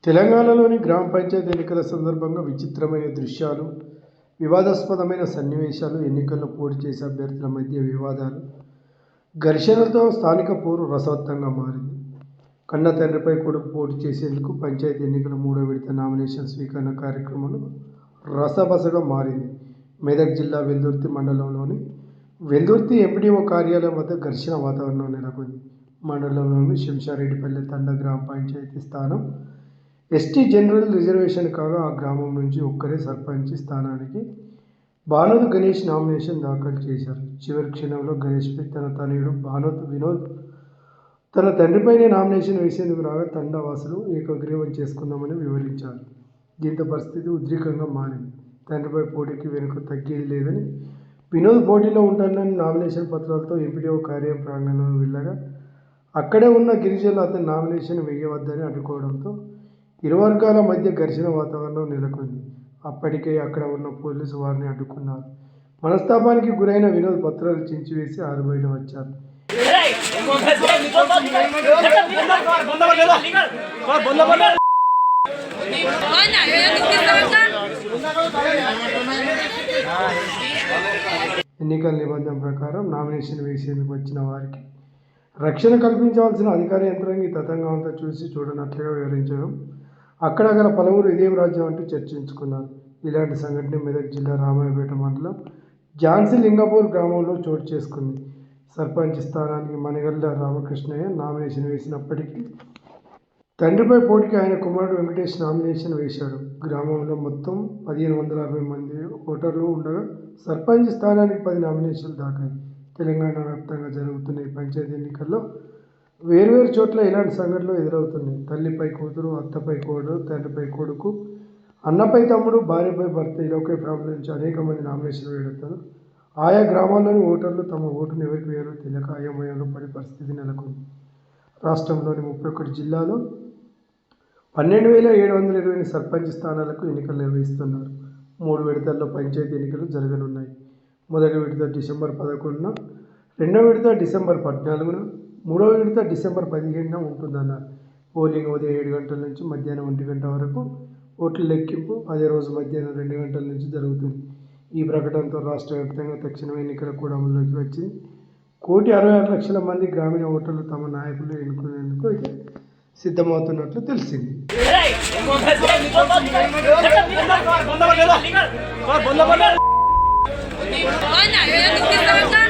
తెలంగాణలోని గ్రామ పంచాయతీ ఎన్నికల సందర్భంగా విచిత్రమైన దృశ్యాలు, వివాదాస్పదమైన సన్నివేశాలు, ఎన్నికల్లో పోటీ చేసే అభ్యర్థుల మధ్య వివాదాలు, ఘర్షణలతో స్థానిక పోరు రసవత్తంగా మారింది. కన్న తండ్రిపై కొడుకు పోటీ చేసేందుకు పంచాయతీ ఎన్నికల 3వ విడత నామినేషన్ స్వీకరణ కార్యక్రమంలో రసబసగా మారింది. మెదక్ జిల్లా వెల్దుర్తి మండలంలోని వెల్దుర్తి ఎంపీడీఓ కార్యాలయం వద్ద ఘర్షణ వాతావరణం నెలకొంది. మండలంలోని శంషారెడ్డిపల్లె తండ గ్రామ పంచాయతీ స్థానం ఎస్టీ జనరల్ రిజర్వేషన్ కాగా ఆ గ్రామం నుంచి ఒక్కరే సర్పంచ్ స్థానానికి భానోత్ గణేష్ నామినేషన్ దాఖలు చేశారు. చివరి క్షణంలో గణేష్పై తన తనయుడు భానోత్ వినోద్ తన తండ్రిపైనే నామినేషన్ వేసేందుకు రాగా తండావాసులు ఏకగ్రీవం చేసుకున్నామని వివరించారు. దీంతో పరిస్థితి ఉద్రిక్తంగా మారింది. తండ్రిపై పోటీకి వెనుక తగ్గేది లేదని వినోద్ పోటీలో ఉంటానని నామినేషన్ పత్రాలతో ఎంపీడీఓ కార్యాలయం ప్రాంగణంలో వెళ్ళగా అక్కడే ఉన్న గిరిజనులు అతని నామినేషన్ వేయవద్దని అడ్డుకోవడంతో ఇరు వర్గాల మధ్య ఘర్షణ వాతావరణం నెలకొంది. అప్పటికే అక్కడ ఉన్న పోలీసు వారిని అడ్డుకున్నారు. మనస్తాపానికి గురైన వినోద్ పత్రాలు చించివేసి ఆరుబయట వచ్చారు. ఎన్నికల నిబంధన ప్రకారం నామినేషన్ వేసేందుకు వచ్చిన వారికి రక్షణ కల్పించవలసిన అధికార యంత్రాంగం తతంగం చూసి చూడనట్లుగా వివరించడం, అక్కడ గల పలువురు ఇదేం రాజ్యం అంటూ చర్చించుకున్నారు. ఇలాంటి సంఘటన మెదక్ జిల్లా రామాయపేట మండలం ఝాన్సీ లింగపూర్ గ్రామంలో చోటు చేసుకుంది. సర్పంచ్ స్థానానికి మనగల్ల రామకృష్ణయ్య నామినేషన్ వేసినప్పటికీ తండ్రిపై పోటీకి ఆయన కుమారుడు వెంకటేష్ నామినేషన్ వేశాడు. గ్రామంలో మొత్తం 1560 మంది ఓటర్లు ఉండగా సర్పంచ్ స్థానానికి 10 నామినేషన్లు దాఖలు. తెలంగాణ వ్యాప్తంగా జరుగుతున్న ఈ పంచాయతీ ఎన్నికల్లో వేర్వేరు చోట్ల ఇలాంటి సంఘటనలు ఎదురవుతున్నాయి. తల్లిపై కూతురు, అత్తపై కోడలు, తండ్రిపై కొడుకు, అన్నపై తమ్ముడు, భార్యపై భర్త ఇలా ఒకే ఫ్యామిలీ నుంచి అనేక మంది నామినేషన్ వేయడంతో ఆయా గ్రామాల్లోని ఓటర్లు తమ ఓటును ఎవరికి వేయాలో తెలియక అయోమయంలో పడే పరిస్థితి నెలకొంది. రాష్ట్రంలోని 31 జిల్లాలో 12,720 సర్పంచ్ స్థానాలకు ఎన్నికలు నిర్వహిస్తున్నారు. 3 విడతల్లో పంచాయతీ ఎన్నికలు జరగనున్నాయి. మొదటి విడత డిసెంబర్ 11న, రెండవ విడత డిసెంబర్ 14న, మూడవ విడత డిసెంబర్ 15న ఉంటుందన్నారు. పోలింగ్ ఉదయం 7 గంటల నుంచి మధ్యాహ్నం 1 గంట వరకు, ఓట్ల లెక్కింపు అదే రోజు మధ్యాహ్నం 2 గంటల నుంచి జరుగుతుంది. ఈ ప్రకటనతో రాష్ట్ర వ్యాప్తంగా తక్షణమే ఎన్నికలు కూడా అమల్లోకి వచ్చింది. 1,66,00,000 మంది గ్రామీణ ఓటర్లు తమ నాయకులు ఎన్నుకునేందుకు అయితే సిద్ధమవుతున్నట్లు తెలిసింది. Hola,